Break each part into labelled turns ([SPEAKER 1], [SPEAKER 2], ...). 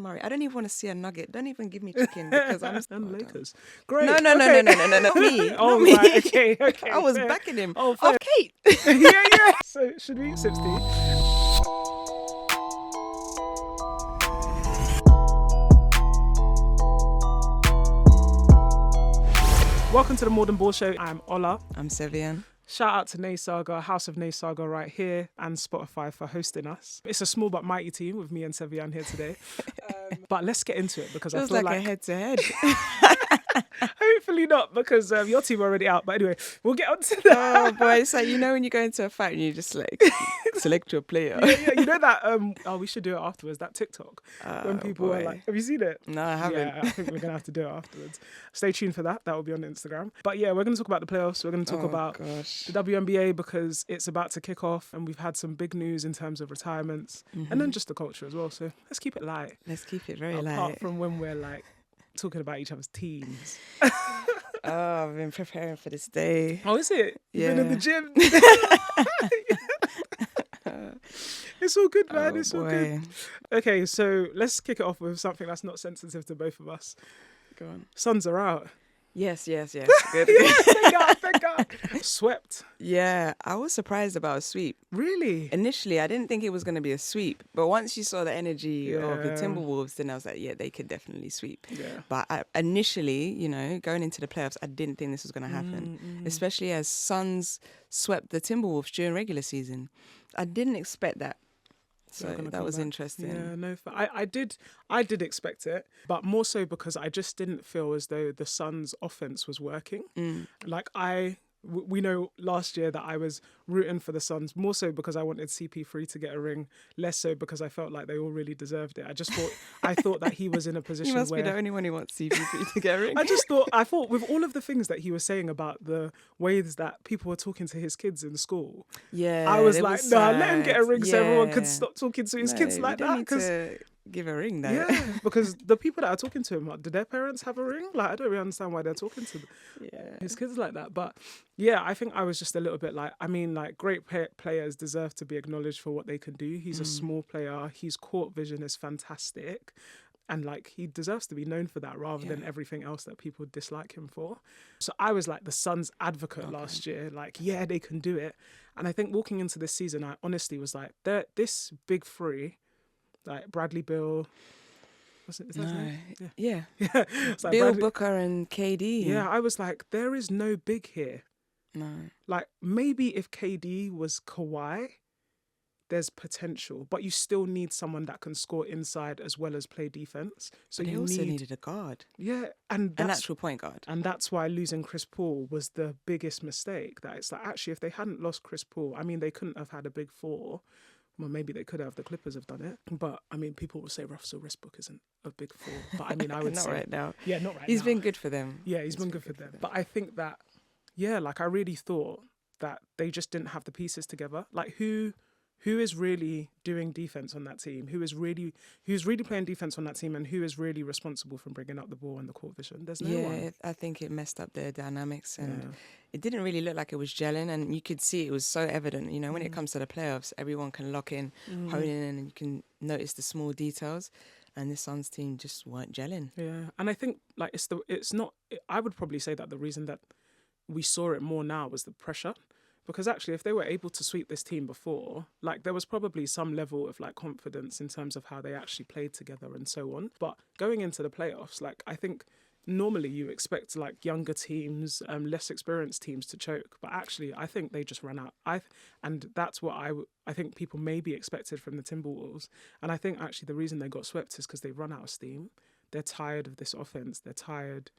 [SPEAKER 1] Murray. I don't even want to see a nugget. Don't even give me chicken because I'm...
[SPEAKER 2] And Lakers. Great.
[SPEAKER 1] No. Not me.
[SPEAKER 2] Oh,
[SPEAKER 1] Not me.
[SPEAKER 2] right. Okay.
[SPEAKER 1] I was
[SPEAKER 2] fair.
[SPEAKER 1] backing him.
[SPEAKER 2] Oh, fair.
[SPEAKER 1] Off Kate.
[SPEAKER 2] yeah. So, should we eat 60? Welcome to the More Than Ball Show. I'm Ola.
[SPEAKER 1] I'm Sevian.
[SPEAKER 2] Shout out to Nay Saga, House of Nay Saga right here, and Spotify for hosting us. It's a small but mighty team with me and Sevian here today. But let's get into it because I feel like
[SPEAKER 1] a head-to-head.
[SPEAKER 2] Hopefully not, because your team are already out. But anyway, we'll get on to that.
[SPEAKER 1] Oh boy, it's like, you know when you go into a fight and you just like select your player.
[SPEAKER 2] Yeah. You know that, we should do it afterwards, that TikTok. When people are like, have you seen it?
[SPEAKER 1] No, I haven't.
[SPEAKER 2] Yeah, I think we're going to have to do it afterwards. Stay tuned for that. That will be on Instagram. But yeah, we're going to talk about the playoffs. We're going to talk about the WNBA because it's about to kick off and we've had some big news in terms of retirements and then just the culture as well. So let's keep it light.
[SPEAKER 1] Let's keep it very light.
[SPEAKER 2] Apart from when we're like talking about each other's teams.
[SPEAKER 1] Oh, I've been preparing for this day.
[SPEAKER 2] Oh, is it?
[SPEAKER 1] Yeah.
[SPEAKER 2] You've been in the gym? It's all good, man. It's all good. Okay, so let's kick it off with something that's not sensitive to both of us.
[SPEAKER 1] Go on.
[SPEAKER 2] Suns are out.
[SPEAKER 1] Yes. Good.
[SPEAKER 2] Yeah, thank God. Swept.
[SPEAKER 1] Yeah, I was surprised about a sweep.
[SPEAKER 2] Really?
[SPEAKER 1] Initially, I didn't think it was going to be a sweep. But once you saw the energy of the Timberwolves, then I was like, yeah, they could definitely sweep.
[SPEAKER 2] Yeah.
[SPEAKER 1] But initially, going into the playoffs, I didn't think this was going to happen. Especially as Suns swept the Timberwolves during regular season. I didn't expect that. So that was interesting.
[SPEAKER 2] Yeah, no, I did expect it, but more so because I just didn't feel as though the Suns' offense was working. Like we know last year that I was rooting for the Suns more so because I wanted CP3 to get a ring, less so because I felt like they all really deserved it. I thought that he was in a position where...
[SPEAKER 1] You must be the only one who wants CP3 to get a ring.
[SPEAKER 2] I thought with all of the things that he was saying about the ways that people were talking to his kids in school,
[SPEAKER 1] yeah,
[SPEAKER 2] I was like, let him get a ring so everyone could stop talking to his kids like that.
[SPEAKER 1] Because give a ring though.
[SPEAKER 2] Yeah, because the people that are talking to him, do their parents have a ring? Like, I don't really understand why they're talking to his kids like that. But yeah, I think I was just a little bit like, great players deserve to be acknowledged for what they can do. He's a small player. His court vision is fantastic. And like, he deserves to be known for that rather than everything else that people dislike him for. So I was like the Suns' advocate last year. Like, yeah, they can do it. And I think walking into this season, I honestly was like, this big three, like Bradley Beal, is that his name?
[SPEAKER 1] Yeah.
[SPEAKER 2] It's like
[SPEAKER 1] Bill Booker and KD.
[SPEAKER 2] Yeah, I was like, there is no big here.
[SPEAKER 1] No.
[SPEAKER 2] Like, maybe if KD was Kawhi, there's potential, but you still need someone that can score inside as well as play defense. So
[SPEAKER 1] but you also needed a guard.
[SPEAKER 2] Yeah, and
[SPEAKER 1] an actual point guard.
[SPEAKER 2] And that's why losing Chris Paul was the biggest mistake. That it's like, actually, if they hadn't lost Chris Paul, they couldn't have had a big four. Well, maybe they could have. The Clippers have done it. But, people will say Russell Westbrook isn't a big four. But, I would
[SPEAKER 1] not
[SPEAKER 2] say...
[SPEAKER 1] right now.
[SPEAKER 2] Yeah, not right now.
[SPEAKER 1] He's been good for them.
[SPEAKER 2] Yeah, he's been good for them. But I think that, I really thought that they just didn't have the pieces together. Like, who is really doing defense on that team? Who's really playing defense on that team, and who is really responsible for bringing up the ball and the court vision? There's no one.
[SPEAKER 1] Yeah, I think it messed up their dynamics, and it didn't really look like it was gelling. And you could see it was so evident. When it comes to the playoffs, everyone can lock in, hone in, and you can notice the small details. And the Suns team just weren't gelling. Yeah,
[SPEAKER 2] and I think I would probably say that the reason that we saw it more now was the pressure. Because actually, if they were able to sweep this team before, like, there was probably some level of like confidence in terms of how they actually played together and so on. But going into the playoffs, like, I think normally you expect like younger teams, less experienced teams to choke. But actually, I think they just ran out. And that's what I think people maybe expected from the Timberwolves. And I think actually the reason they got swept is because they run out of steam. They're tired of this offense. They're tired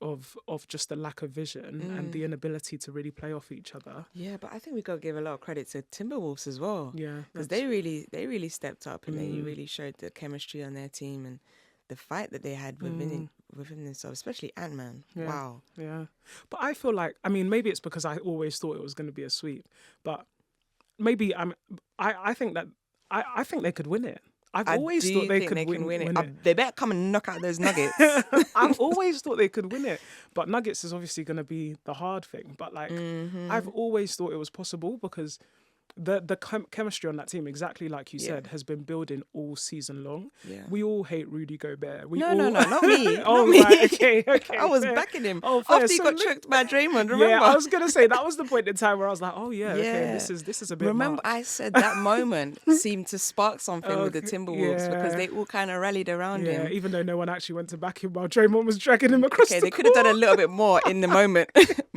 [SPEAKER 2] of just the lack of vision and the inability to really play off each other.
[SPEAKER 1] Yeah, but I think we got to give a lot of credit to Timberwolves as well.
[SPEAKER 2] Yeah,
[SPEAKER 1] because they really stepped up and they really showed the chemistry on their team and the fight that they had within themselves, especially Ant-Man.
[SPEAKER 2] Yeah.
[SPEAKER 1] Wow.
[SPEAKER 2] Yeah, but I feel like maybe it's because I always thought it was going to be a sweep, but maybe I think that I think they could win it. I've always thought they could win it.
[SPEAKER 1] They better come and knock out those Nuggets.
[SPEAKER 2] I've always thought they could win it. But Nuggets is obviously going to be the hard thing. But, like, I've always thought it was possible because the chemistry on that team, exactly like you said, has been building all season long.
[SPEAKER 1] Yeah.
[SPEAKER 2] We all hate Rudy Gobert.
[SPEAKER 1] No, not me.
[SPEAKER 2] Oh,
[SPEAKER 1] not me.
[SPEAKER 2] right, okay.
[SPEAKER 1] I was
[SPEAKER 2] fair.
[SPEAKER 1] backing him
[SPEAKER 2] fair.
[SPEAKER 1] after he got tricked by Draymond. Remember?
[SPEAKER 2] Yeah, I was gonna say that was the point in time where I was like, okay, this is a bit.
[SPEAKER 1] Remember,
[SPEAKER 2] much.
[SPEAKER 1] I said that moment seemed to spark something with the Timberwolves because they all kind of rallied around him.
[SPEAKER 2] Even though no one actually went to back him while Draymond was dragging him across.
[SPEAKER 1] Okay, they could have done a little bit more in the moment,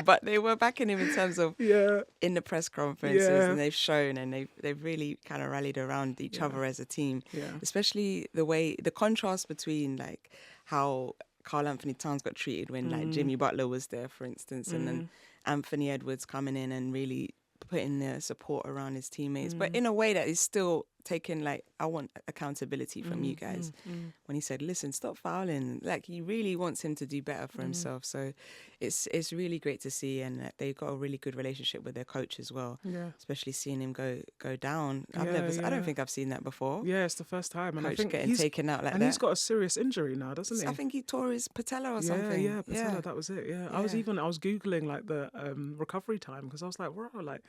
[SPEAKER 1] but they were backing him in terms of in the press conferences, and they've shown and they've really kind of rallied around each other as a team. Especially the contrast between like how Karl Anthony Towns got treated when like Jimmy Butler was there, for instance, and then Anthony Edwards coming in and really putting the support around his teammates, but in a way that is still taking like, I want accountability from you guys. When he said, listen, stop fouling, like he really wants him to do better for himself. So it's really great to see, and they've got a really good relationship with their coach as well. Especially seeing him go down. I don't think I've seen that before.
[SPEAKER 2] It's the first time. And
[SPEAKER 1] coach
[SPEAKER 2] I think
[SPEAKER 1] getting taken out like that.
[SPEAKER 2] And he's got a serious injury now, doesn't he?
[SPEAKER 1] I think he tore his patella or something.
[SPEAKER 2] Patella, that was it. I was Googling like the recovery time, because I was like, wow, like,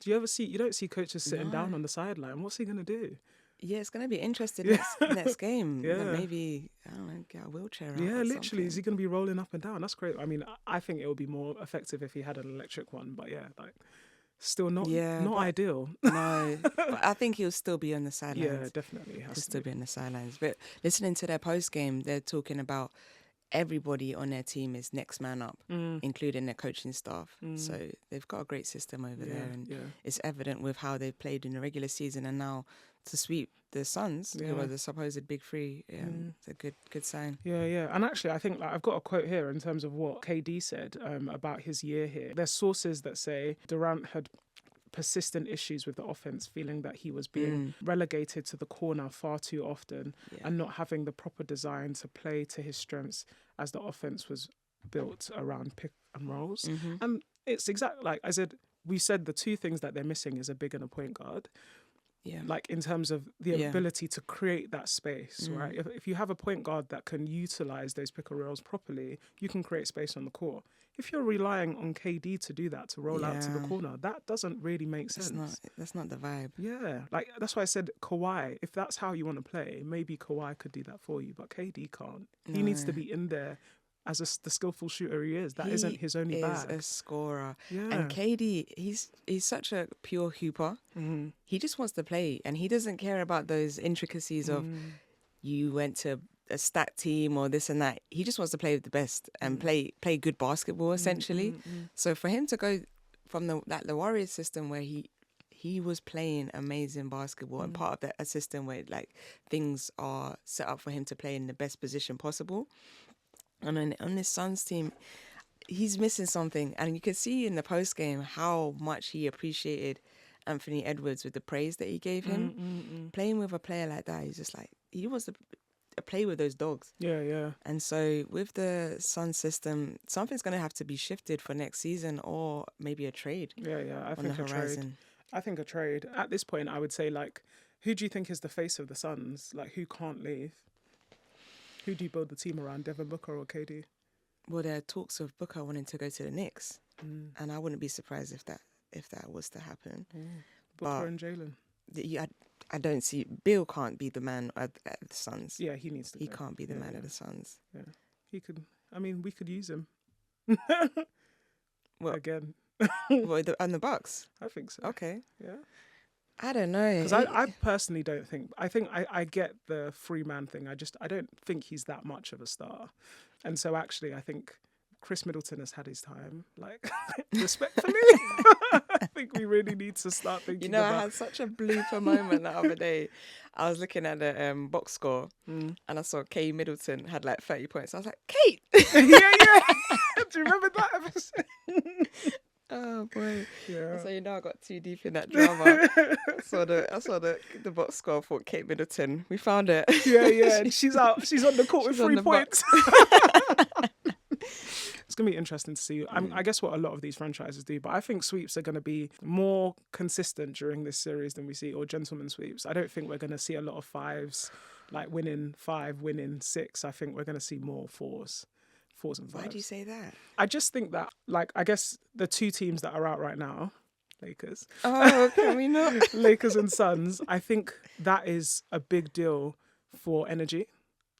[SPEAKER 2] you don't see coaches sitting down on the sideline. What's he going to do?
[SPEAKER 1] Yeah, it's going to be interesting next game. Maybe, I don't know, get a wheelchair out.
[SPEAKER 2] Yeah, literally. Is he going to be rolling up and down? That's great. I mean, I think it would be more effective if he had an electric one. But still not ideal.
[SPEAKER 1] No, but I think he'll still be on the sidelines.
[SPEAKER 2] Yeah, definitely.
[SPEAKER 1] He'll still be on the sidelines. But listening to their post-game, they're talking about everybody on their team is next man up, including their coaching staff. So they've got a great system over there, and it's evident with how they've played in the regular season, and now to sweep the Suns, who are the supposed big three. It's a good sign.
[SPEAKER 2] And actually, I think I've got a quote here in terms of what KD said about his year here. There's sources that say Durant had persistent issues with the offense, feeling that he was being relegated to the corner far too often and not having the proper design to play to his strengths, as the offense was built around pick and rolls. And it's exactly like I said, we said the two things that they're missing is a big and a point guard. Like in terms of the ability to create that space, right? If you have a point guard that can utilize those pick and rolls properly, you can create space on the court. If you're relying on KD to do that, to roll out to the corner, that doesn't really make sense.
[SPEAKER 1] That's not the vibe.
[SPEAKER 2] Yeah, like that's why I said Kawhi, if that's how you want to play, maybe Kawhi could do that for you, but KD can't. He needs to be in there as the skillful shooter he is. That isn't his only bag.
[SPEAKER 1] He is a scorer. And KD, he's such a pure hooper. He just wants to play, and he doesn't care about those intricacies of you went to a stat team or this and that. He just wants to play with the best and play good basketball, essentially. So for him to go from the Warriors system where he was playing amazing basketball and part of a system where like things are set up for him to play in the best position possible. And on this Suns team, he's missing something. And you can see in the post-game how much he appreciated Anthony Edwards with the praise that he gave him. Playing with a player like that, he's just like, he wants to play with those dogs. And so with the Suns system, something's going to have to be shifted for next season, or maybe a trade.
[SPEAKER 2] I think a trade. I think a trade. At this point, I would say, like, who do you think is the face of the Suns? Like, who can't leave? Who do you build the team around, Devin Booker or KD?
[SPEAKER 1] Well, there are talks of Booker wanting to go to the Knicks, and I wouldn't be surprised if that was to happen.
[SPEAKER 2] Booker and Jalen.
[SPEAKER 1] I don't see. Bill can't be the man at the Suns.
[SPEAKER 2] Yeah, he needs to.
[SPEAKER 1] He can't be the man at the Suns.
[SPEAKER 2] Yeah, he could. I mean, we could use him.
[SPEAKER 1] Well,
[SPEAKER 2] again.
[SPEAKER 1] On the Bucks.
[SPEAKER 2] I think so.
[SPEAKER 1] Okay.
[SPEAKER 2] Yeah.
[SPEAKER 1] I don't know.
[SPEAKER 2] Because I personally don't think... I think I get the free man thing. I don't think he's that much of a star. And so actually, I think Chris Middleton has had his time. Like, respectfully, I think we really need to start thinking about...
[SPEAKER 1] I had such a blooper moment the other day. I was looking at the box score and I saw Kay Middleton had like 30 points. I was like, Kate!
[SPEAKER 2] yeah. Do you remember that episode?
[SPEAKER 1] Oh boy!
[SPEAKER 2] Yeah.
[SPEAKER 1] So I got too deep in that drama. I saw the box score for Kate Middleton. We found it.
[SPEAKER 2] Yeah. And she's out. She's on the court with 3 points. It's gonna be interesting to see. I guess what a lot of these franchises do, but I think sweeps are gonna be more consistent during this series than we see, or gentleman sweeps. I don't think we're gonna see a lot of fives, like winning 5, winning 6. I think we're gonna see more fours and fives.
[SPEAKER 1] Why do you say that?
[SPEAKER 2] I just think that, like, I guess the two teams that are out right now, Lakers.
[SPEAKER 1] Oh, can we not?
[SPEAKER 2] Lakers and Suns. I think that is a big deal for energy.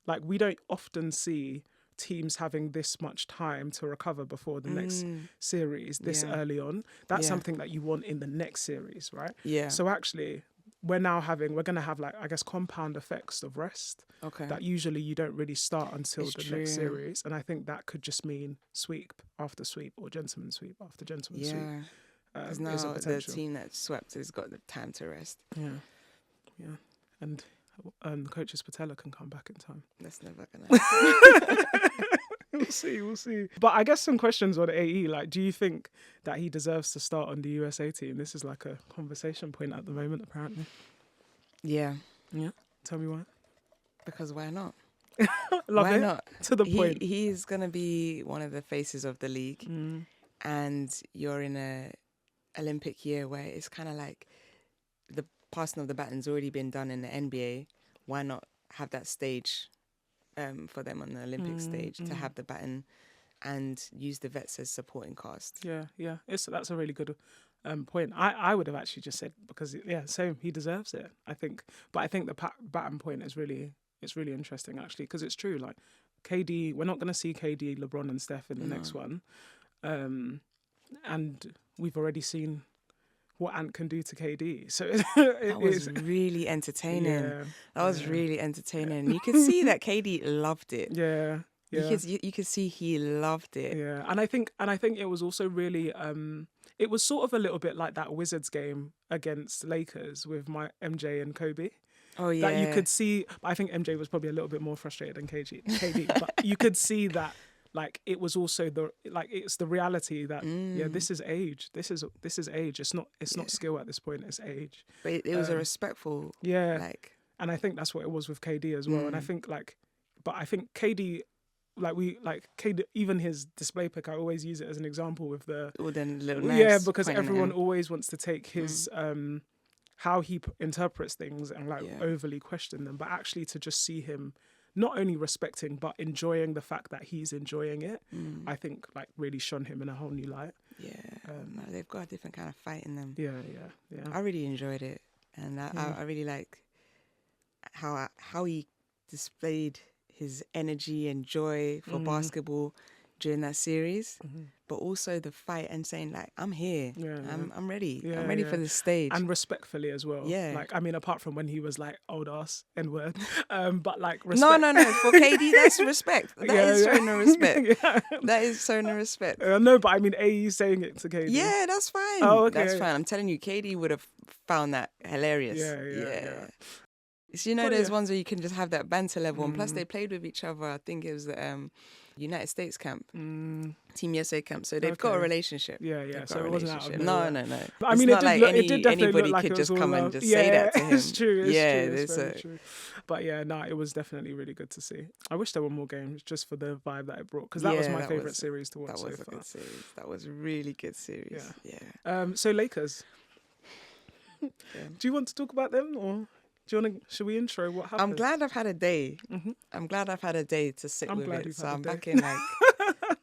[SPEAKER 2] Like, we don't often see teams having this much time to recover before the next series this early on. That's something that you want in the next series, right?
[SPEAKER 1] Yeah.
[SPEAKER 2] So actually, we're going to have, like, I guess, compound effects of rest that usually you don't really start until next series. And I think that could just mean sweep after sweep or gentleman sweep after gentleman sweep.
[SPEAKER 1] Because now the team that swept has got the time to rest.
[SPEAKER 2] Yeah. And coach's patella can come back in time.
[SPEAKER 1] That's never going to happen.
[SPEAKER 2] We'll see. But I guess some questions on AE. Like, do you think that he deserves to start on the USA team? This is like a conversation point at the moment, apparently.
[SPEAKER 1] Yeah.
[SPEAKER 2] Tell me why.
[SPEAKER 1] Because why not?
[SPEAKER 2] Why
[SPEAKER 1] not?
[SPEAKER 2] To the point.
[SPEAKER 1] He's going to be one of the faces of the league. And you're in a Olympic year where it's kind of like the passing of the baton's already been done in the NBA. Why not have that stage for them on the Olympic stage to have the baton and use the vets as supporting cast?
[SPEAKER 2] Yeah. That's a really good point. I would have actually just said, because same, he deserves it, I think. But I think the baton point is really interesting, actually, because it's true. Like, KD, we're not going to see KD, LeBron, and Steph in the next one. And we've already seen what Ant can do to KD. So
[SPEAKER 1] that was really entertaining. That was really entertaining. You could see that KD loved it.
[SPEAKER 2] Yeah.
[SPEAKER 1] You could see he loved it.
[SPEAKER 2] Yeah. And I think it was also really it was sort of a little bit like that Wizards game against Lakers with my MJ and Kobe.
[SPEAKER 1] Oh yeah.
[SPEAKER 2] That you could see. I think MJ was probably a little bit more frustrated than KD, but you could see that. Like, it was also it's the reality that this is age. This is age. It's not skill at this point. It's age.
[SPEAKER 1] But it was a respectful.
[SPEAKER 2] And I think that's what it was with KD as well. And I think KD, KD, even his display pick, I always use it as an example with the
[SPEAKER 1] little knives
[SPEAKER 2] because everyone always wants to take his how he interprets things and overly question them, but actually to just see him not only respecting but enjoying the fact that he's enjoying it, I think really shone him in a whole new light.
[SPEAKER 1] They've got a different kind of fight in them.
[SPEAKER 2] Yeah.
[SPEAKER 1] I really enjoyed it, and I really like how he displayed his energy and joy for basketball during that series, but also the fight and saying I'm here, I'm ready, I'm ready for this stage,
[SPEAKER 2] and respectfully as well. Apart from when he was old ass N-word, but respect.
[SPEAKER 1] No, for KD that's respect. That is showing the respect. That is showing the respect.
[SPEAKER 2] No, but I mean AE saying it to KD.
[SPEAKER 1] Yeah, that's fine.
[SPEAKER 2] Oh, okay.
[SPEAKER 1] That's fine. I'm telling you, KD would have found that hilarious. Yeah. So, there's ones where you can just have that banter level, and plus they played with each other. I think it was the United States camp, Team USA camp. So they've got a relationship.
[SPEAKER 2] Yeah. So it wasn't out of
[SPEAKER 1] No.
[SPEAKER 2] I mean,
[SPEAKER 1] anybody could just come and just say that to him.
[SPEAKER 2] It's true. It's very true. But it was definitely really good to see. I wish there were more games just for the vibe that it brought, because that was my favourite series to watch so far. That was a good series.
[SPEAKER 1] That was a really good series.
[SPEAKER 2] Yeah. So Lakers. Do you want to talk about them, or should we intro what happened?
[SPEAKER 1] I'm glad I've had a day. I'm glad I've had a day to sit with it. So I'm back in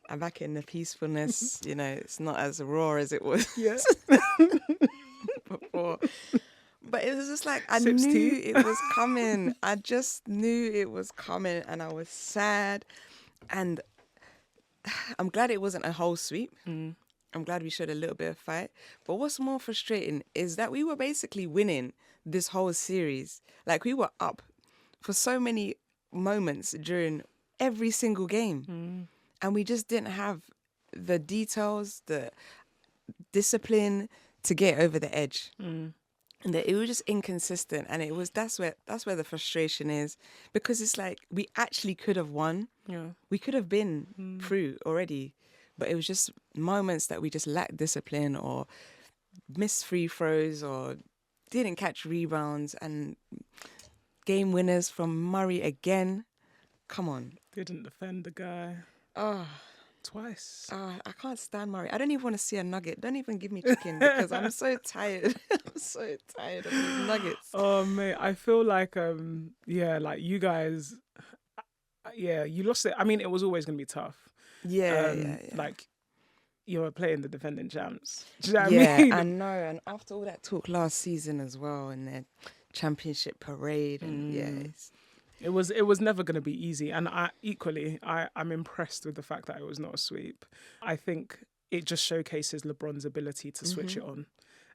[SPEAKER 1] I'm back in the peacefulness. It's not as raw as it was before. But it was just I knew it was coming. I just knew it was coming, and I was sad. And I'm glad it wasn't a whole sweep. I'm glad we showed a little bit of fight. But what's more frustrating is that we were basically winning this whole series. We were up for so many moments during every single game. And we just didn't have the details, the discipline to get over the edge. And that it was just inconsistent. And that's where the frustration is. Because it's we actually could have won. Yeah. We could have been through already. But it was just moments that we just lacked discipline, or missed free throws, or didn't catch rebounds, and game winners from Murray again. Come on.
[SPEAKER 2] Didn't defend the guy. Twice.
[SPEAKER 1] I can't stand Murray. I don't even want to see a nugget. Don't even give me chicken, because I'm so tired. I'm so tired of these nuggets.
[SPEAKER 2] Oh, mate. I feel you guys, you lost it. I mean, it was always going to be tough.
[SPEAKER 1] Yeah.
[SPEAKER 2] you're playing the defending champs. Do you know what
[SPEAKER 1] Yeah,
[SPEAKER 2] I mean?
[SPEAKER 1] I know. And after all that talk last season as well, and their championship parade, and
[SPEAKER 2] It was never going to be easy. And I'm impressed with the fact that it was not a sweep. I think it just showcases LeBron's ability to switch it on.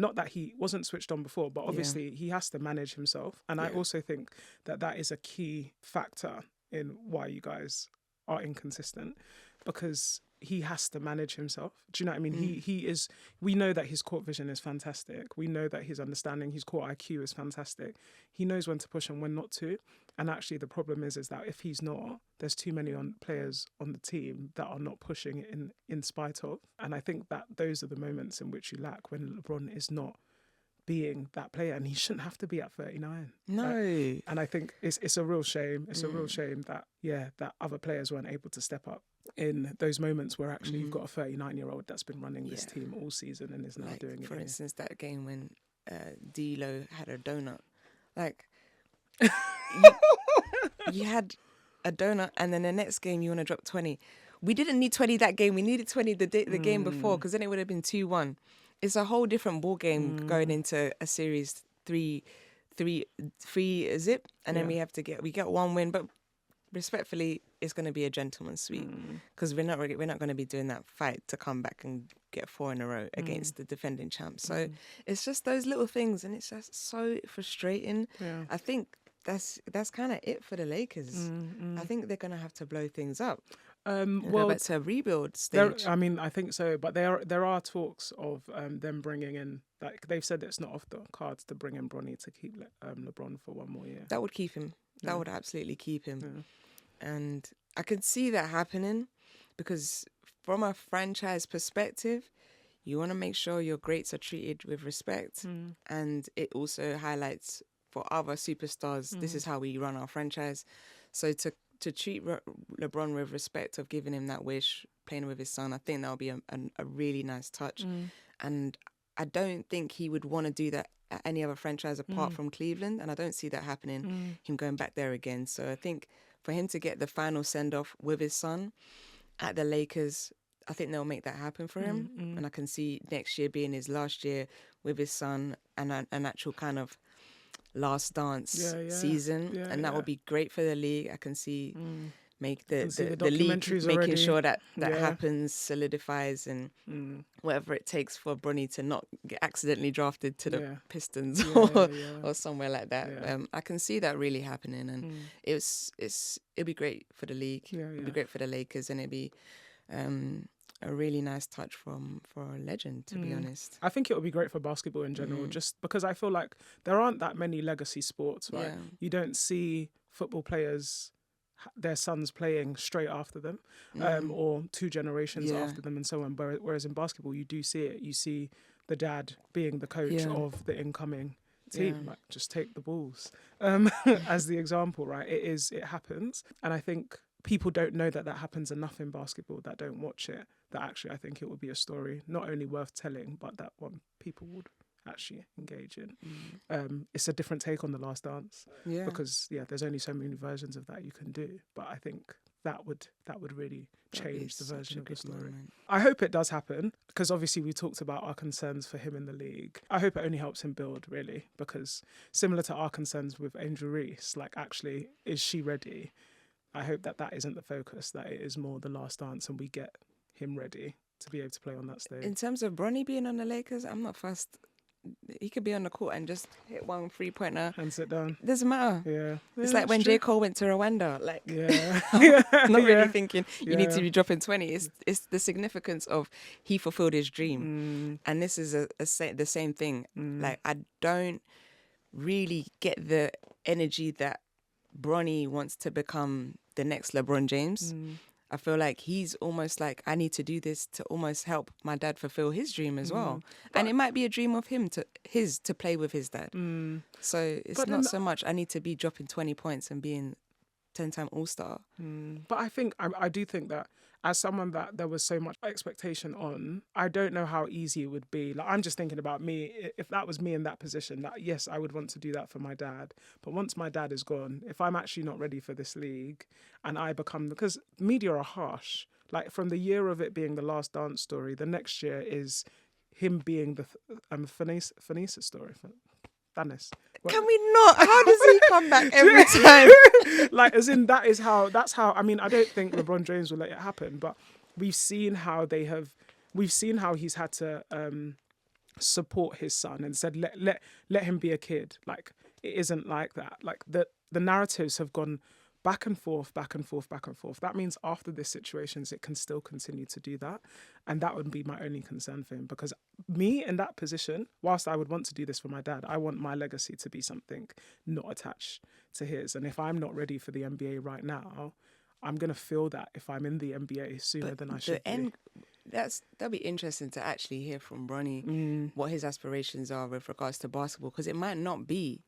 [SPEAKER 2] Not that he wasn't switched on before, but obviously he has to manage himself. And I also think that that is a key factor in why you guys are inconsistent, because he has to manage himself. Do you know what I mean? He is. We know that his court vision is fantastic. We know that his understanding, his court IQ is fantastic. He knows when to push and when not to. And actually, the problem is that if he's not, there's too many players on the team that are not pushing in spite of. And I think that those are the moments in which you lack when LeBron is not being that player, and he shouldn't have to be at 39.
[SPEAKER 1] No.
[SPEAKER 2] And I think it's a real shame. It's a real shame that that other players weren't able to step up in those moments where actually you've got a 39-year-old that's been running this team all season and is now doing it.
[SPEAKER 1] For instance, that game when D'Lo had a donut, you had a donut, and then the next game you want to drop 20. We didn't need 20 that game. We needed 20 the game before, because then it would have been 2-1. It's a whole different ball game going into a series 3 zip, and then we get one win. But respectfully, it's going to be a gentleman's sweep, because we're not going to be doing that fight to come back and get 4 in a row against the defending champs. So it's just those little things, and it's just so frustrating. Yeah. I think that's kind of it for the Lakers. I think they're going to have to blow things up. Go back to a rebuild stage.
[SPEAKER 2] I think so. But there are talks of them bringing in, like they've said it's not off the cards to bring in Bronny to keep LeBron for one more year.
[SPEAKER 1] That would keep him. That would absolutely keep him. Yeah. And I could see that happening, because from a franchise perspective, you want to make sure your greats are treated with respect. And it also highlights for other superstars, this is how we run our franchise. So to treat LeBron with respect of giving him that wish, playing with his son, I think that would be a really nice touch. And I don't think he would want to do that at any other franchise apart from Cleveland, and I don't see that happening, him going back there again. So I think for him to get the final send-off with his son at the Lakers, I think they'll make that happen for him. And I can see next year being his last year with his son, and an actual kind of last dance season, and that would be great for the league. I can see make the league making already. Sure that happens, solidifies, and whatever it takes for Bronny to not get accidentally drafted to the Pistons or somewhere like that. I can see that really happening, and it'd be great for the league. It'd be great for the Lakers, and it'd be a really nice touch for a legend, to be honest.
[SPEAKER 2] I think it would be great for basketball in general, just because I feel like there aren't that many legacy sports, right? You don't see football players, their sons playing straight after them, or 2 generations after them and so on. Whereas in basketball, you do see it. You see the dad being the coach of the incoming team. Like, just take the Bulls as the example, right? It happens. And I think people don't know that happens enough in basketball, that don't watch it, that actually I think it would be a story not only worth telling, but that one people would actually engage in. It's a different take on The Last Dance, because there's only so many versions of that you can do, but I think that would really change the version of the story. Moment. I hope it does happen, because obviously we talked about our concerns for him in the league. I hope it only helps him build, really, because similar to our concerns with Angel Reese, like, actually, is she ready? I hope that isn't the focus, that it is more The Last Dance and we get him ready to be able to play on that stage.
[SPEAKER 1] In terms of Bronny being on the Lakers, I'm not fussed. He could be on the court and just hit one 3-pointer
[SPEAKER 2] and sit down.
[SPEAKER 1] Doesn't matter.
[SPEAKER 2] Yeah.
[SPEAKER 1] It's like when J. Cole went to Rwanda. Like, not really thinking you need to be dropping 20. It's the significance of he fulfilled his dream. And this is the same thing. Like, I don't really get the energy that Bronny wants to become the next LeBron James. I feel like he's almost like, I need to do this to almost help my dad fulfill his dream as well. And it might be a dream of him to play with his dad. So it's not so much I need to be dropping 20 points and being 10-time All-Star.
[SPEAKER 2] But I do think that as someone that there was so much expectation on, I don't know how easy it would be. Like, I'm just thinking about me. If that was me in that position, that yes, I would want to do that for my dad. But once my dad is gone, if I'm actually not ready for this league and I become, because media are harsh, like from the year of it being the Last Dance story, the next year is him being the Phanesis story. Thanos.
[SPEAKER 1] Can we not? How does he come back every time?
[SPEAKER 2] Like, as in, that's how, I mean, I don't think LeBron James will let it happen, but we've seen how he's had to support his son and said, let him be a kid. Like, it isn't like that. Like, the narratives have gone back and forth, back and forth, back and forth. That means after this situations, it can still continue to do that. And that would be my only concern for him, because me in that position, whilst I would want to do this for my dad, I want my legacy to be something not attached to his. And if I'm not ready for the NBA right now, I'm going to feel that if I'm in the NBA sooner than I should be.
[SPEAKER 1] That'll be interesting to actually hear from Bronny what his aspirations are with regards to basketball, because it might not be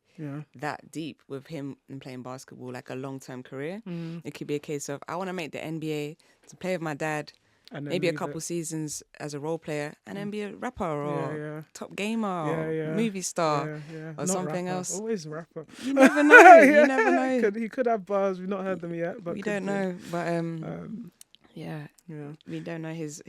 [SPEAKER 1] that deep with him and playing basketball, like a long-term career. It could be a case of, I want to make the NBA to play with my dad, and maybe a couple seasons as a role player, and then be a rapper or top gamer or movie star or
[SPEAKER 2] Not
[SPEAKER 1] something
[SPEAKER 2] rapper.
[SPEAKER 1] else.
[SPEAKER 2] Always rapper.
[SPEAKER 1] You never know. You never know.
[SPEAKER 2] He could have bars. We've not heard them yet, but
[SPEAKER 1] we don't know. But we don't know his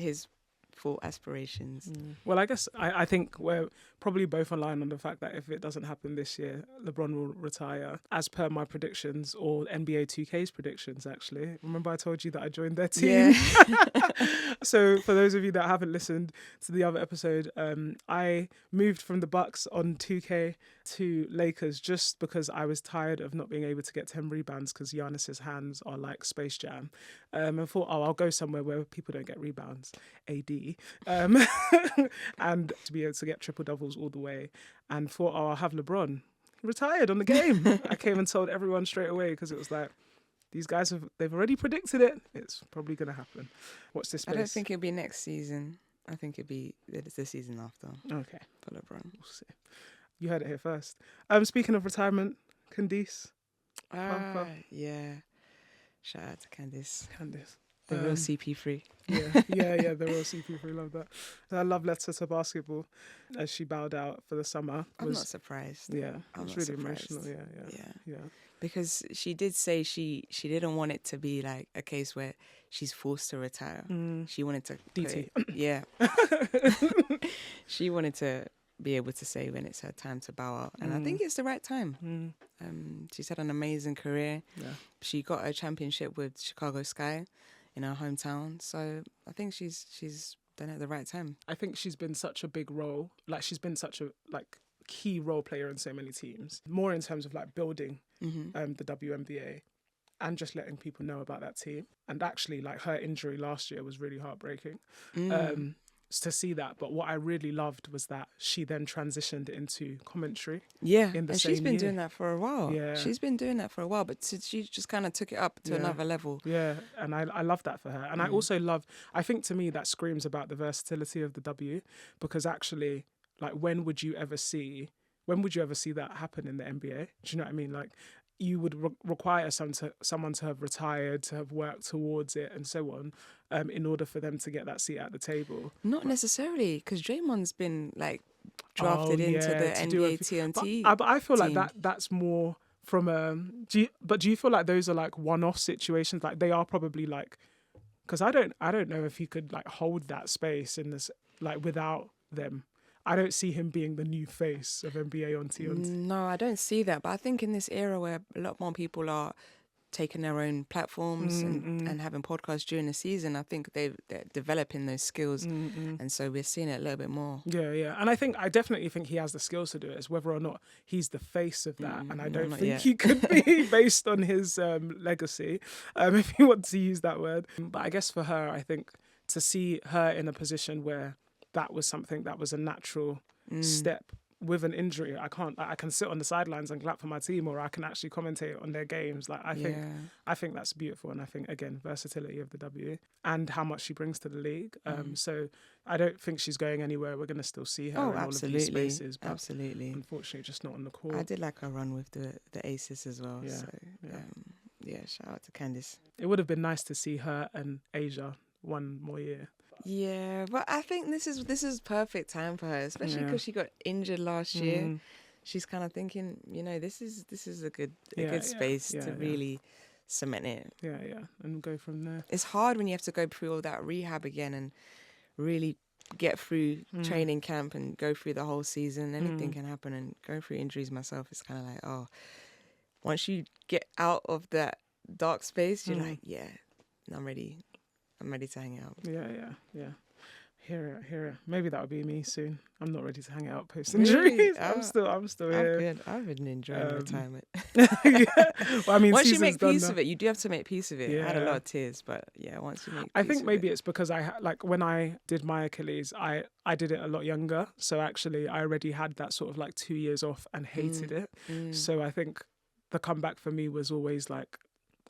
[SPEAKER 1] full aspirations.
[SPEAKER 2] Well, I guess I think we're probably both aligned on the fact that if it doesn't happen this year, LeBron will retire, as per my predictions, or NBA 2K's predictions, actually. Remember I told you that I joined their team?
[SPEAKER 1] Yeah.
[SPEAKER 2] So for those of you that haven't listened to the other episode, I moved from the Bucks on 2K to Lakers just because I was tired of not being able to get 10 rebounds because Giannis's hands are like Space Jam. And thought, I'll go somewhere where people don't get rebounds, AD. And to be able to get triple doubles all the way, and thought, I'll have LeBron. He retired on the game. I came and told everyone straight away, because it was like, these guys they've already predicted it. It's probably going to happen. Watch this space.
[SPEAKER 1] I don't think it'll be next season. I think it'll be the season after.
[SPEAKER 2] Okay.
[SPEAKER 1] For LeBron.
[SPEAKER 2] We'll see. You heard it here first. Speaking of retirement, Candace Parker.
[SPEAKER 1] Yeah. Shout out to Candace.
[SPEAKER 2] Candace.
[SPEAKER 1] The real CP3.
[SPEAKER 2] Yeah, the real CP3. Love that. Her love letter to basketball as she bowed out for the summer.
[SPEAKER 1] I'm not surprised.
[SPEAKER 2] Yeah,
[SPEAKER 1] I'm
[SPEAKER 2] it's
[SPEAKER 1] not
[SPEAKER 2] really
[SPEAKER 1] surprised.
[SPEAKER 2] emotional. Yeah.
[SPEAKER 1] Because she did say she didn't want it to be like a case where she's forced to retire. She wanted to
[SPEAKER 2] DT.
[SPEAKER 1] She wanted to be able to say when it's her time to bow out, and I think it's the right time. She's had an amazing career. She got a championship with Chicago Sky in her hometown, so I think she's done it at the right time.
[SPEAKER 2] I think she's been such a big role, like she's been such a key role player in so many teams, more in terms of like building the WNBA and just letting people know about that team. And actually, like, her injury last year was really heartbreaking to see that. But what I really loved was that she then transitioned into commentary.
[SPEAKER 1] Yeah,
[SPEAKER 2] in the
[SPEAKER 1] and
[SPEAKER 2] same
[SPEAKER 1] she's been
[SPEAKER 2] year.
[SPEAKER 1] doing that for a while.
[SPEAKER 2] Yeah.
[SPEAKER 1] She's been doing that for a while, but she just kind of took it up to another level.
[SPEAKER 2] Yeah, and I love that for her. And I also I think to me that screams about the versatility of the W, because actually, like, when would you ever see that happen in the NBA? Do you know what I mean? Like, you would require someone to have retired, to have worked towards it, and so on, in order for them to get that seat at the table.
[SPEAKER 1] Not necessarily, because Draymond's been like drafted into the NBA TNT.
[SPEAKER 2] But I feel
[SPEAKER 1] team.
[SPEAKER 2] like that's more from do you feel like those are like one-off situations? Like, they are probably like, because I don't know if he could like hold that space in this, like, without them. I don't see him being the new face of NBA on TNT.
[SPEAKER 1] No, I don't see that. But I think in this era where a lot more people are taking their own platforms and having podcasts during the season, I think they're developing those skills. And so we're seeing it a little bit more.
[SPEAKER 2] Yeah. And I definitely think he has the skills to do it. It's whether or not he's the face of that. And I don't think he could be based on his legacy, if you want to use that word. But I guess for her, I think to see her in a position where that was something that was a natural step with an injury. I can sit on the sidelines and clap for my team, or I can actually commentate on their games. Like, I think that's beautiful. And I think, again, versatility of the W and how much she brings to the league. So I don't think she's going anywhere. We're going to still see her in all of these spaces. But
[SPEAKER 1] absolutely.
[SPEAKER 2] Unfortunately, just not on the court.
[SPEAKER 1] I did like her run with the Aces as well.
[SPEAKER 2] Yeah,
[SPEAKER 1] so, shout out to Candace.
[SPEAKER 2] It would have been nice to see her and Asia one more year.
[SPEAKER 1] Yeah, but I think this is perfect time for her, especially because she got injured last year. She's kind of thinking, this is a good space to really cement it.
[SPEAKER 2] Yeah, and go from there.
[SPEAKER 1] It's hard when you have to go through all that rehab again and really get through training camp and go through the whole season. Anything can happen, and going through injuries myself, it's kind of like, oh, once you get out of that dark space, you're like, yeah, I'm ready to hang out.
[SPEAKER 2] Yeah. Hear it. Maybe that'll be me soon. I'm not ready to hang out post injuries. Really? I'm still here.
[SPEAKER 1] I'm good. I've been enjoying retirement.
[SPEAKER 2] Yeah. Well, I mean,
[SPEAKER 1] once you make peace of it, you do have to make peace of it.
[SPEAKER 2] Yeah.
[SPEAKER 1] I had a lot of tears, but yeah, once you make peace
[SPEAKER 2] I think maybe
[SPEAKER 1] it.
[SPEAKER 2] it's because when I did my Achilles, I did it a lot younger. So actually, I already had that sort of like 2 years off and hated it. So I think the comeback for me was always like,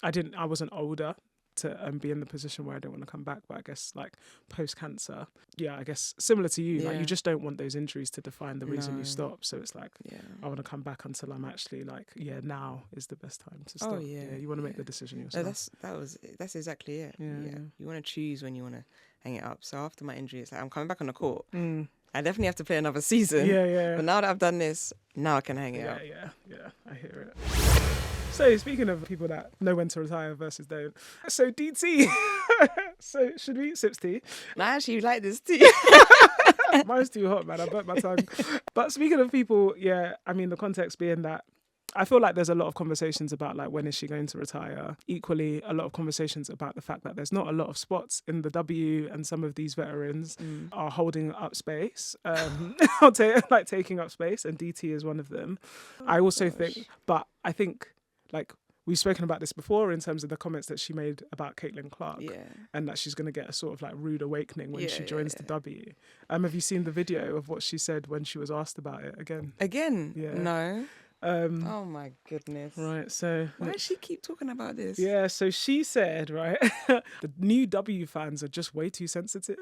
[SPEAKER 2] I wasn't older to be in the position where I don't want to come back. But I guess like post cancer, I guess similar to you, like you just don't want those injuries to define the reason you stop. So it's like, I want to come back until I'm actually like, now is the best time to stop. You want to make the decision yourself.
[SPEAKER 1] No, that's exactly it. Yeah. You want to choose when you want to hang it up. So after my injury, it's like I'm coming back on the court. I definitely have to play another season.
[SPEAKER 2] Yeah.
[SPEAKER 1] But now that I've done this, now I can hang it up.
[SPEAKER 2] Yeah. I hear it. So speaking of people that know when to retire versus don't, so DT. So should we sips tea?
[SPEAKER 1] I actually like this tea.
[SPEAKER 2] Mine's too hot, man. I burnt my tongue. But speaking of people, I mean the context being that I feel like there's a lot of conversations about like when is she going to retire. Equally, a lot of conversations about the fact that there's not a lot of spots in the W, and some of these veterans are holding up space, taking up space, and DT is one of them. I also think, but I think like we've spoken about this before in terms of the comments that she made about Caitlin Clark, and that she's going to get a sort of like rude awakening when she joins the W. Have you seen the video of what she said when she was asked about it again?
[SPEAKER 1] Yeah. No. Oh my goodness.
[SPEAKER 2] Right, so
[SPEAKER 1] why does she keep talking about this?
[SPEAKER 2] Yeah, so she said, right, the new W fans are just way too sensitive.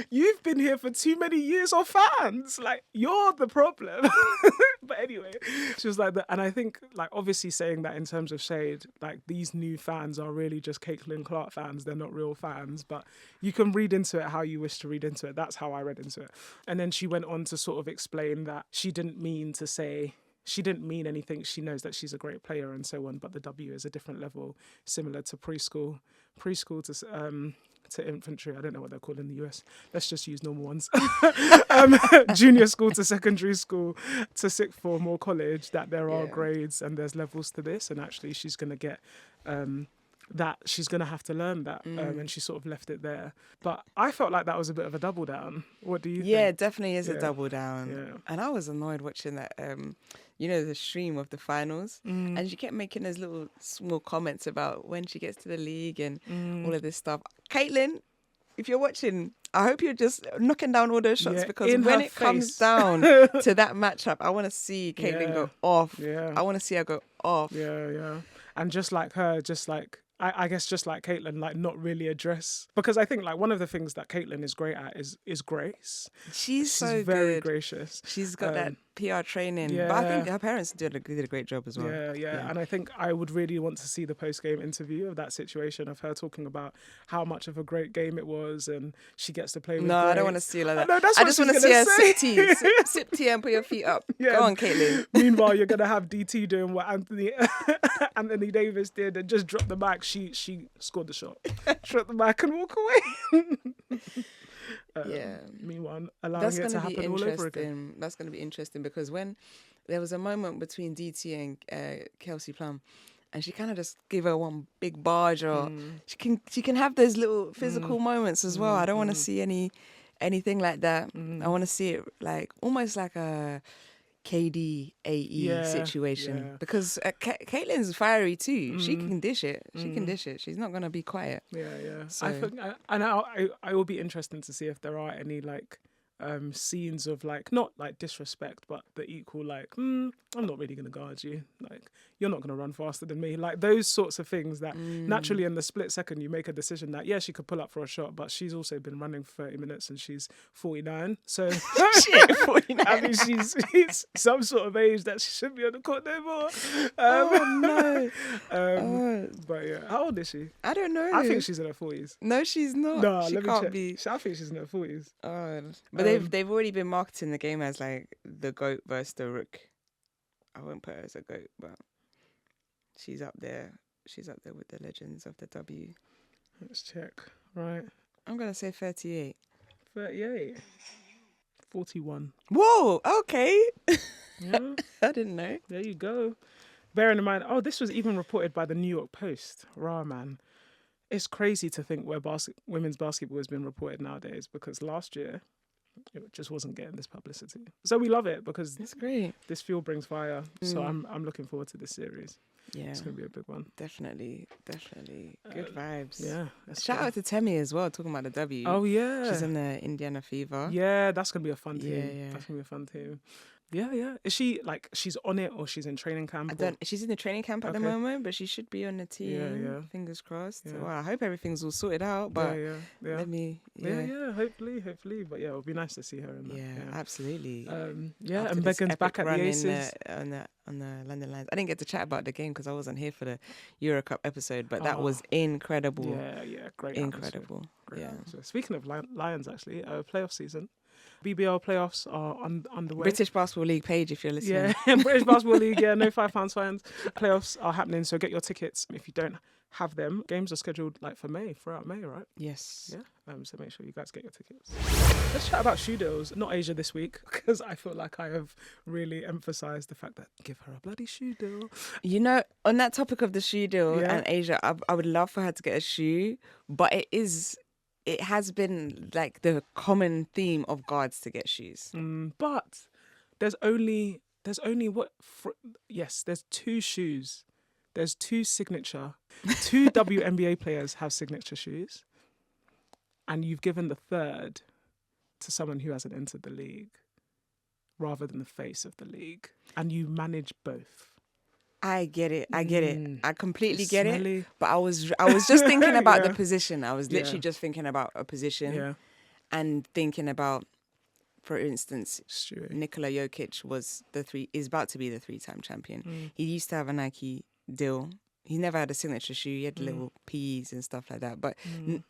[SPEAKER 2] You've been here for too many years of fans. Like, you're the problem. But anyway, she was like that. And I think, like, obviously saying that in terms of shade, like, these new fans are really just Caitlin Clark fans. They're not real fans. But you can read into it how you wish to read into it. That's how I read into it. And then she went on to sort of explain that she didn't mean anything. She knows that she's a great player and so on. But the W is a different level, similar to preschool to infantry. I don't know what they're called in the US. Let's just use normal ones. Junior school to secondary school to sixth form or college, that there are grades and there's levels to this. And actually she's going to get that. She's going to have to learn that. And she sort of left it there. But I felt like that was a bit of a double down. What do you think?
[SPEAKER 1] Yeah, it definitely is a double down. Yeah. And I was annoyed watching that, the stream of the finals. And she kept making those little small comments about when she gets to the league and all of this stuff. Caitlin, if you're watching, I hope you're just knocking down all those shots, because when it comes down to that matchup, I want to see Caitlin go off. Yeah. I want to see her go off.
[SPEAKER 2] Yeah. And just like her, I guess just like Caitlin, like not really address, because I think like one of the things that Caitlin is great at is grace.
[SPEAKER 1] She's so
[SPEAKER 2] very
[SPEAKER 1] good.
[SPEAKER 2] Gracious.
[SPEAKER 1] She's got that PR training, but I think her parents did a great job as well.
[SPEAKER 2] Yeah. And I think I would really want to see the post-game interview of that situation, of her talking about how much of a great game it was, and she gets to play with
[SPEAKER 1] No,
[SPEAKER 2] greats.
[SPEAKER 1] I don't want to see her like that.
[SPEAKER 2] No, that's
[SPEAKER 1] I
[SPEAKER 2] what
[SPEAKER 1] just want to see her sip tea and put your feet up. Yeah. Go on, Caitlin.
[SPEAKER 2] Meanwhile, you're gonna have DT doing what Anthony Davis did and just drop the mic. She scored the shot, drop the mic and walk away. Meanwhile, allowing it to happen all over again.
[SPEAKER 1] That's going to be interesting, because when there was a moment between DT and Kelsey Plum, and she kind of just gave her one big barge, or she can have those little physical moments as well. I don't want to see anything like that. I want to see it like almost like a KD AE situation, because Caitlin's fiery too. She can dish it. She's not gonna be quiet. So.
[SPEAKER 2] I think, I will be interested to see if there are any like scenes of like, not like disrespect, but the equal like, I'm not really gonna guard you. Like, you're not gonna run faster than me. Like those sorts of things that naturally in the split second you make a decision that she could pull up for a shot, but she's also been running for 30 minutes and she's 49. So
[SPEAKER 1] shit, 49.
[SPEAKER 2] I mean, she's some sort of age that she shouldn't be on the court no more. But yeah, how old is she?
[SPEAKER 1] I don't know.
[SPEAKER 2] I think she's in her 40s.
[SPEAKER 1] No, she's not.
[SPEAKER 2] No,
[SPEAKER 1] she
[SPEAKER 2] let me
[SPEAKER 1] can't
[SPEAKER 2] check.
[SPEAKER 1] be.
[SPEAKER 2] I think she's in her 40s.
[SPEAKER 1] But they've already been marketing the game as like the GOAT versus the Rook. I won't put her as a GOAT, but she's up there. She's up there with the legends of the W.
[SPEAKER 2] Let's check. Right.
[SPEAKER 1] I'm going to say 38.
[SPEAKER 2] 38. 41.
[SPEAKER 1] Whoa, okay.
[SPEAKER 2] Yeah.
[SPEAKER 1] I didn't know.
[SPEAKER 2] There you go. Bearing in mind, this was even reported by the New York Post. Rah, man. It's crazy to think where women's basketball has been reported nowadays, because last year it just wasn't getting this publicity. So we love it because
[SPEAKER 1] It's great.
[SPEAKER 2] this fuel brings fire. So I'm looking forward to this series.
[SPEAKER 1] Yeah.
[SPEAKER 2] It's going to be a big one.
[SPEAKER 1] Definitely. Good vibes.
[SPEAKER 2] Yeah.
[SPEAKER 1] Shout out to Temi as well, talking about the W.
[SPEAKER 2] Oh, yeah.
[SPEAKER 1] She's in the Indiana Fever.
[SPEAKER 2] Yeah, that's going to be a fun team.
[SPEAKER 1] Yeah.
[SPEAKER 2] That's going to be a fun team. Yeah. Is she, she's on it or she's in training camp?
[SPEAKER 1] She's in the training camp at the moment, but she should be on the team.
[SPEAKER 2] Yeah.
[SPEAKER 1] Fingers crossed.
[SPEAKER 2] Yeah.
[SPEAKER 1] Well, I hope everything's all sorted out, but
[SPEAKER 2] Yeah, hopefully. But yeah, it would be nice to see her in that.
[SPEAKER 1] Yeah, absolutely.
[SPEAKER 2] And
[SPEAKER 1] After
[SPEAKER 2] Megan's
[SPEAKER 1] this
[SPEAKER 2] back
[SPEAKER 1] epic
[SPEAKER 2] at the
[SPEAKER 1] run
[SPEAKER 2] Aces.
[SPEAKER 1] on the London Lions. I didn't get to chat about the game because I wasn't here for the Euro Cup episode, but that was incredible.
[SPEAKER 2] Yeah, great.
[SPEAKER 1] Incredible.
[SPEAKER 2] Great
[SPEAKER 1] yeah.
[SPEAKER 2] atmosphere. Speaking of Lions, actually, playoff season. BBL playoffs are underway.
[SPEAKER 1] British Basketball League page, if you're listening.
[SPEAKER 2] Yeah, British Basketball League. Yeah, no £5 fines. Playoffs are happening, so get your tickets if you don't have them. Games are scheduled throughout May, right?
[SPEAKER 1] Yes.
[SPEAKER 2] Yeah. So make sure you guys get your tickets. Let's chat about shoe deals. Not Asia this week, because I feel like I have really emphasised the fact that give her a bloody shoe deal.
[SPEAKER 1] You know, on that topic of the shoe deal and Asia, I would love for her to get a shoe, but it has been like the common theme of guards to get shoes.
[SPEAKER 2] But there's only there's two shoes. There's two WNBA players have signature shoes, and you've given the third to someone who hasn't entered the league rather than the face of the league, and you manage both.
[SPEAKER 1] I get it. I completely
[SPEAKER 2] It's
[SPEAKER 1] get
[SPEAKER 2] smelly.
[SPEAKER 1] it. But I was just thinking about the position. I was literally just thinking about a position and thinking about, for instance, Nikola Jokic is about to be the 3-time champion. He used to have a Nike deal. He never had a signature shoe. He had little P's and stuff like that. But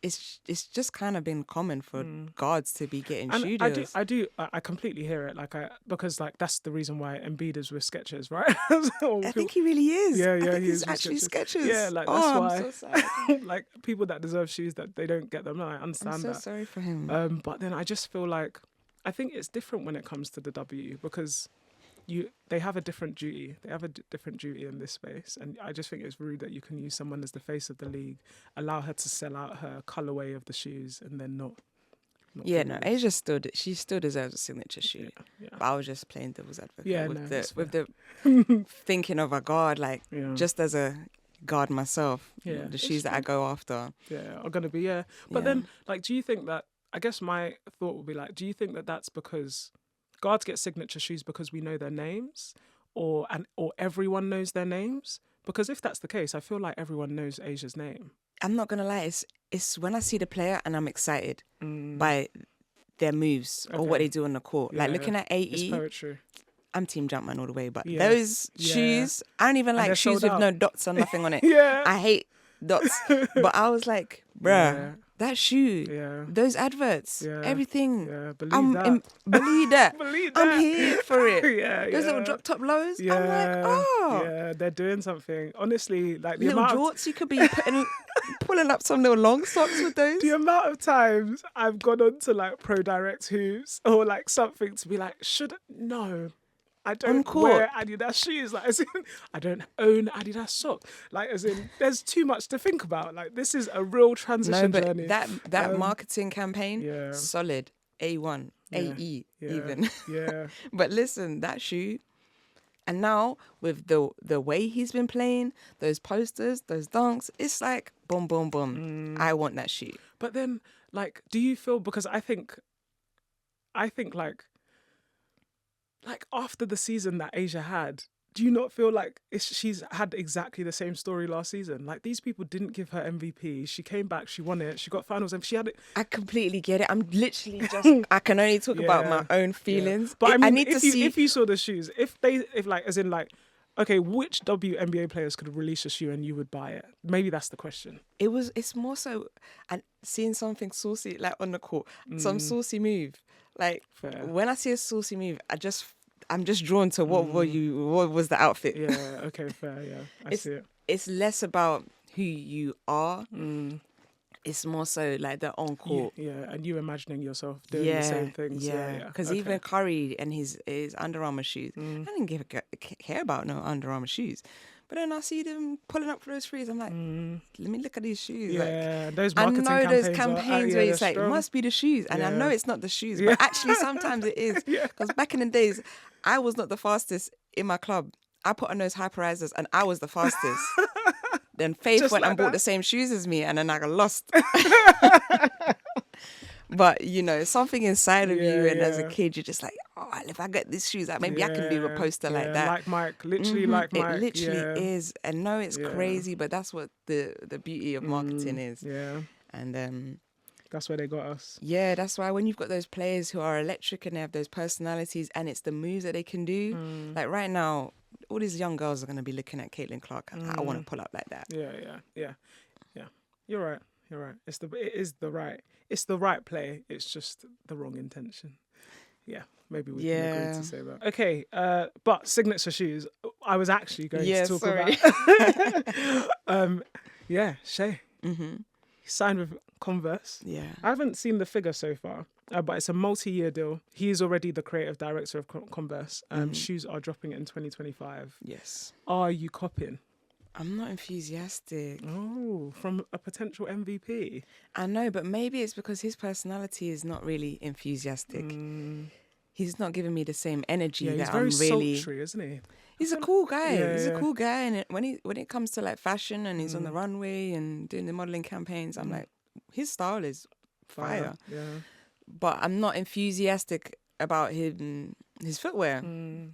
[SPEAKER 1] it's just kind of been common for guards to be getting shoe deals.
[SPEAKER 2] I completely hear it. Because that's the reason why Embiid is with Skechers, right?
[SPEAKER 1] I think he really is.
[SPEAKER 2] Yeah,
[SPEAKER 1] I think
[SPEAKER 2] he is
[SPEAKER 1] he's actually Skechers.
[SPEAKER 2] Yeah, that's why.
[SPEAKER 1] I'm so sad.
[SPEAKER 2] People that deserve shoes that they don't get them. I understand that.
[SPEAKER 1] I'm so sorry for him.
[SPEAKER 2] But then I just feel like I think it's different when it comes to the W, because they have a different duty. They have a different duty in this space, and I just think it's rude that you can use someone as the face of the league, allow her to sell out her colorway of the shoes, and then not.
[SPEAKER 1] Asia she still deserves a signature shoe.
[SPEAKER 2] Yeah.
[SPEAKER 1] But I was just playing devil's advocate with the thinking of a guard, just as a guard myself. The shoes that I go after.
[SPEAKER 2] Yeah, are gonna be But then, do you think that? I guess my thought would be do you think that that's because guards get signature shoes because we know their names, or everyone knows their names? Because if that's the case, I feel like everyone knows Asia's name.
[SPEAKER 1] I'm not gonna lie, it's when I see the player and I'm excited by their moves or what they do on the court. Looking at AE,
[SPEAKER 2] it's poetry.
[SPEAKER 1] I'm Team Jumpman all the way, but those shoes, I don't even like shoes with no dots or nothing on it. I hate dots. But I was like, bruh, that shoe, those adverts, everything.
[SPEAKER 2] Believe that.
[SPEAKER 1] Believe that. I'm here for it. Those little drop top lows. I'm like,
[SPEAKER 2] yeah, they're doing something. Honestly, the
[SPEAKER 1] little
[SPEAKER 2] amount
[SPEAKER 1] jorts, you could be pulling up some little long socks with those.
[SPEAKER 2] The amount of times I've gone on to Pro Direct Hoops or something to be no. I don't wear Adidas shoes. I don't own Adidas socks. There's too much to think about. This is a real transition journey.
[SPEAKER 1] That marketing campaign, solid. A1, AE even.
[SPEAKER 2] Yeah.
[SPEAKER 1] But listen, that shoe, and now with the way he's been playing, those posters, those dunks, it's boom, boom, boom. I want that shoe.
[SPEAKER 2] But then, do you feel, because I think after the season that Asia had, do you not feel she's had exactly the same story last season? These people didn't give her MVP. She came back, she won it, she got finals, and she had it.
[SPEAKER 1] I completely get it. I'm literally just, I can only talk about my own feelings.
[SPEAKER 2] But
[SPEAKER 1] I need to see.
[SPEAKER 2] If you saw the shoes, okay, which WNBA players could release a shoe and you would buy it? Maybe that's the question.
[SPEAKER 1] It's more so, and seeing something saucy on the court, some saucy move.
[SPEAKER 2] Fair.
[SPEAKER 1] When I see a saucy move, I'm just drawn to what was the outfit.
[SPEAKER 2] Yeah, okay, fair, yeah. I see it.
[SPEAKER 1] It's less about who you are. It's more so like the on-court.
[SPEAKER 2] Yeah, and you imagining yourself doing the same things. Yeah,
[SPEAKER 1] Because even Curry and his Under Armour shoes, I didn't care about no Under Armour shoes. But then I see them pulling up for those threes. I'm like, let me look at these shoes.
[SPEAKER 2] Yeah,
[SPEAKER 1] like,
[SPEAKER 2] those marketing campaigns.
[SPEAKER 1] I know those campaigns where it's like, it must be the shoes. And I know it's not the shoes, but actually sometimes it is. Because back in the days, I was not the fastest in my club. I put on those hyperizers and I was the fastest. Then Faith just went and bought the same shoes as me, and then I got lost. But, you know, something inside of you, and as a kid, you're just like, oh, if I get these shoes, like, maybe I can do a poster like that.
[SPEAKER 2] Like Mike, literally like Mike.
[SPEAKER 1] It literally is. And no, it's crazy, but that's what the beauty of marketing is.
[SPEAKER 2] Yeah.
[SPEAKER 1] And
[SPEAKER 2] that's where they got us.
[SPEAKER 1] Yeah, that's why when you've got those players who are electric and they have those personalities and it's the moves that they can do, like right now, all these young girls are going to be looking at Caitlin Clark and I want to pull up like that.
[SPEAKER 2] Yeah. You're right. It's the right play. It's just the wrong intention. Yeah, maybe we can agree to say that. Okay, but signature shoes. I was actually going to talk about. Shea. He signed with Converse.
[SPEAKER 1] Yeah.
[SPEAKER 2] I haven't seen the figure so far, but it's a multi-year deal. He's already the creative director of Converse. Shoes are dropping in 2025.
[SPEAKER 1] Yes.
[SPEAKER 2] Are you copying?
[SPEAKER 1] I'm not enthusiastic.
[SPEAKER 2] Oh, from a potential MVP.
[SPEAKER 1] I know, but maybe it's because his personality is not really enthusiastic. He's not giving me the same energy that I'm really...
[SPEAKER 2] He's very sultry, isn't he?
[SPEAKER 1] He's a cool guy. He's a cool guy. And when it comes to like fashion and he's on the runway and doing the modelling campaigns, I'm like, his style is fire.
[SPEAKER 2] Yeah.
[SPEAKER 1] But I'm not enthusiastic about his footwear.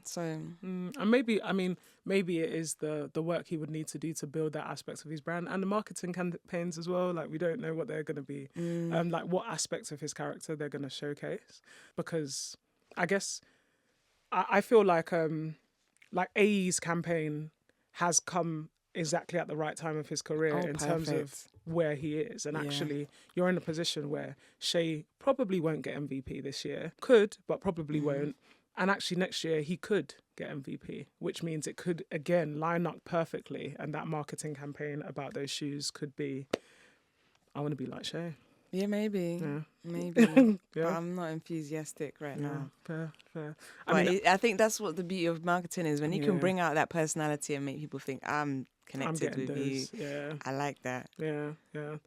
[SPEAKER 1] So
[SPEAKER 2] and maybe it is the work he would need to do to build that aspect of his brand and the marketing campaigns as well. Like we don't know what they're going to be, like what aspects of his character they're going to showcase. Because I guess I feel like AE's campaign has come exactly at the right time of his career in terms of where he is. And actually, you're in a position where Shea probably won't get MVP this year. Could, but probably won't. And actually next year he could get MVP, which means it could, again, line up perfectly. And that marketing campaign about those shoes could be, I want to be like Shea.
[SPEAKER 1] Yeah, maybe. Maybe. But I'm not enthusiastic right now.
[SPEAKER 2] Fair.
[SPEAKER 1] I think that's what the beauty of marketing is. When you can bring out that personality and make people think, I'm connected with you.
[SPEAKER 2] Yeah.
[SPEAKER 1] I like that.
[SPEAKER 2] Yeah.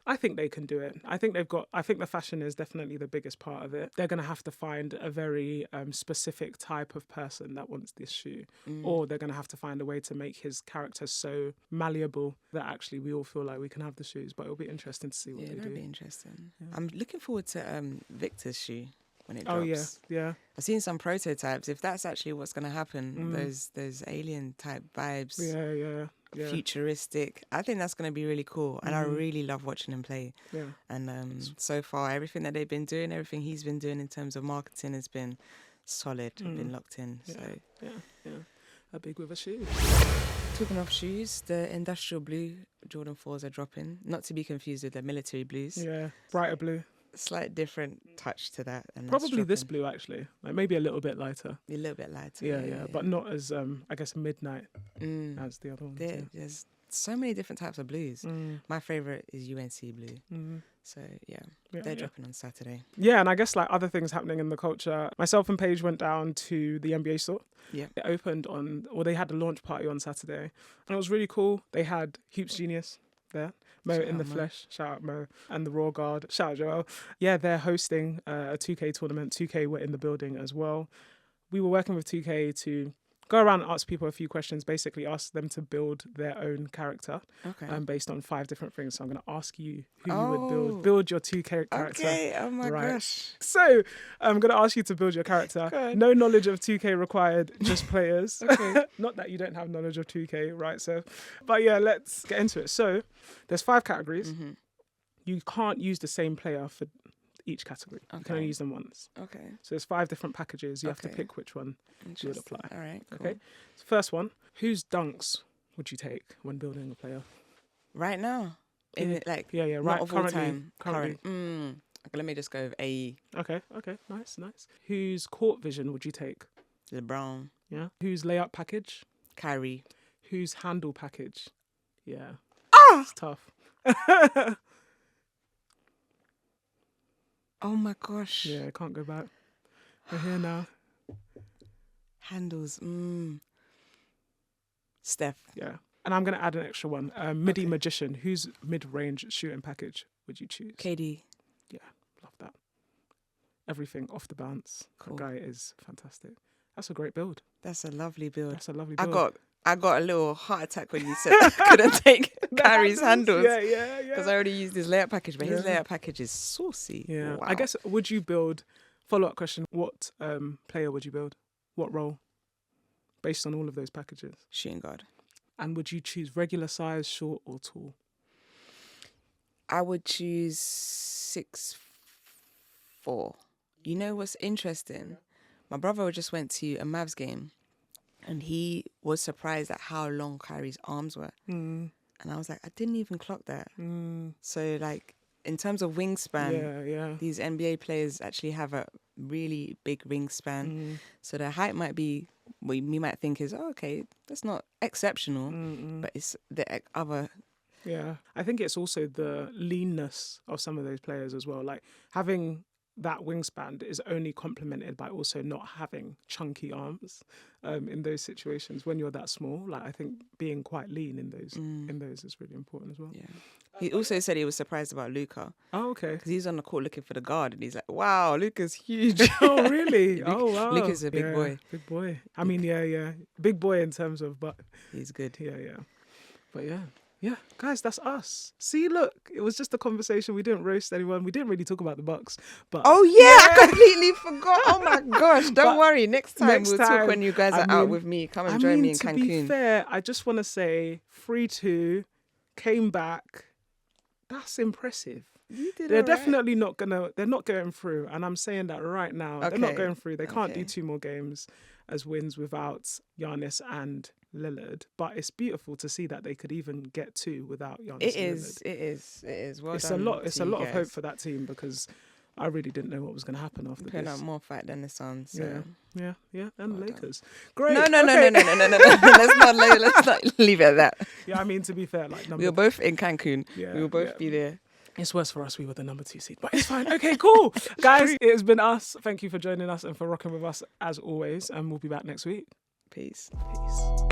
[SPEAKER 2] I think they can do it. I think the fashion is definitely the biggest part of it. They're going to have to find a very specific type of person that wants this shoe. Or they're going to have to find a way to make his character so malleable that actually we all feel like we can have the shoes. But it'll be interesting to see what they do.
[SPEAKER 1] It'll be interesting. Yeah. I'm looking forward to Victor's shoe when it
[SPEAKER 2] drops.
[SPEAKER 1] Oh,
[SPEAKER 2] yeah.
[SPEAKER 1] I've seen some prototypes. If that's actually what's going to happen, those alien type vibes.
[SPEAKER 2] Yeah.
[SPEAKER 1] Futuristic. I think that's going to be really cool. And I really love watching him play. Yeah. And so far, everything that they've been doing, everything he's been doing in terms of marketing has been solid, been locked in.
[SPEAKER 2] Yeah.
[SPEAKER 1] So
[SPEAKER 2] Yeah. A big with a shoe.
[SPEAKER 1] Talking of shoes, the industrial blue Jordan 4s are dropping. Not to be confused with the military blues.
[SPEAKER 2] Yeah, brighter blue.
[SPEAKER 1] Slight different touch to that. And
[SPEAKER 2] probably this blue, actually. Like maybe a little bit lighter.
[SPEAKER 1] A little bit lighter.
[SPEAKER 2] Yeah. But not as, I guess, midnight as the other ones.
[SPEAKER 1] There's so many different types of blues. My favourite is UNC blue. So, they're dropping on Saturday.
[SPEAKER 2] Yeah, and I guess like other things happening in the culture. Myself and Paige went down to the NBA store.
[SPEAKER 1] Yeah.
[SPEAKER 2] It opened they had a launch party on Saturday. And it was really cool. They had Hoops Genius there. Mo in the flesh. Shout out Mo. And the Raw Guard. Shout out Joel. Yeah, they're hosting a 2K tournament. 2K were in the building as well. We were working with 2K to go around and ask people a few questions, basically ask them to build their own character based on 5 different things. So I'm going to ask you who you would build your 2K character.
[SPEAKER 1] Okay, oh my gosh.
[SPEAKER 2] So I'm going to ask you to build your character. No knowledge of 2K required, just players. Okay. Not that you don't have knowledge of 2K, right? So, but yeah, let's get into it. So there's 5 categories. You can't use the same player for each category. You can only use them once. Okay. So there's 5 different packages. You have to pick which one you would apply.
[SPEAKER 1] All right, cool.
[SPEAKER 2] Okay. So first one, whose dunks would you take when building a player?
[SPEAKER 1] Right now?
[SPEAKER 2] Right.
[SPEAKER 1] Not currently. Okay, let me just go with AE.
[SPEAKER 2] Okay. Nice. Whose court vision would you take?
[SPEAKER 1] LeBron.
[SPEAKER 2] Yeah. Whose layup package?
[SPEAKER 1] Kyrie.
[SPEAKER 2] Whose handle package? Yeah. It's tough.
[SPEAKER 1] Oh my gosh.
[SPEAKER 2] Yeah, I can't go back. We're here now.
[SPEAKER 1] Handles. Steph.
[SPEAKER 2] Yeah. And I'm going to add an extra one. Midi magician. Whose mid-range shooting package would you choose?
[SPEAKER 1] KD.
[SPEAKER 2] Yeah, love that. Everything off the bounce.
[SPEAKER 1] Cool.
[SPEAKER 2] That guy is fantastic. That's a great build.
[SPEAKER 1] That's a lovely build.
[SPEAKER 2] That's a lovely build.
[SPEAKER 1] I got a little heart attack when you said I couldn't take Kyrie's handles.
[SPEAKER 2] Yeah.
[SPEAKER 1] Because I already used his layup package, but his layup package is saucy.
[SPEAKER 2] Yeah.
[SPEAKER 1] Wow.
[SPEAKER 2] I guess, would you build, follow-up question, what player would you build? What role? Based on all of those packages.
[SPEAKER 1] Shooting guard.
[SPEAKER 2] And would you choose regular size, short or tall?
[SPEAKER 1] I would choose 6'4". You know what's interesting? My brother just went to a Mavs game and he was surprised at how long Kyrie's arms were. And I was like, I didn't even clock that. So, like, in terms of wingspan, these NBA players actually have a really big wingspan. So their height might be, what we might think is, oh, okay, that's not exceptional, but it's the other.
[SPEAKER 2] Yeah, I think it's also the leanness of some of those players as well. Like, having that wingspan is only complemented by also not having chunky arms in those situations when you're that small. Like, I think being quite lean in those is really important as well.
[SPEAKER 1] Yeah. He also said he was surprised about Luka.
[SPEAKER 2] Oh, okay.
[SPEAKER 1] Because he's on the court looking for the guard, and he's like, "Wow, Luka's huge."
[SPEAKER 2] Oh, really? Oh, wow.
[SPEAKER 1] Luka's a big boy.
[SPEAKER 2] Big boy. I mean, yeah, big boy in terms of, but
[SPEAKER 1] he's good.
[SPEAKER 2] Yeah. But yeah, guys, that's us. See, look, it was just a conversation. We didn't roast anyone. We didn't really talk about the Bucks. But
[SPEAKER 1] I completely forgot. Oh my gosh! Don't worry. Next time we'll talk when you guys are out with me. Come and join me in Cancun.
[SPEAKER 2] To be fair, I just want to say 3-2 came back. That's impressive. They're definitely not gonna. They're not going through, and I'm saying that right now. Okay. They're not going through. They can't do 2 more games as wins without Giannis and Lillard. But it's beautiful to see that they could even get 2 without Giannis. It
[SPEAKER 1] is. Well
[SPEAKER 2] it's
[SPEAKER 1] done.
[SPEAKER 2] It's a lot of hope for that team because I really didn't know what was going to happen after
[SPEAKER 1] Putting
[SPEAKER 2] this.
[SPEAKER 1] up more fight than the Suns. So.
[SPEAKER 2] Yeah, and the Lakers. Great.
[SPEAKER 1] No. Let's not leave it at that.
[SPEAKER 2] Yeah, I mean, to be fair, like
[SPEAKER 1] we were both in Cancun. We will both be there.
[SPEAKER 2] It's worse for us. We were the number 2 seed, but it's fine. Okay, cool. Guys, it has been us. Thank you for joining us and for rocking with us as always. And we'll be back next week.
[SPEAKER 1] Peace.
[SPEAKER 2] Peace.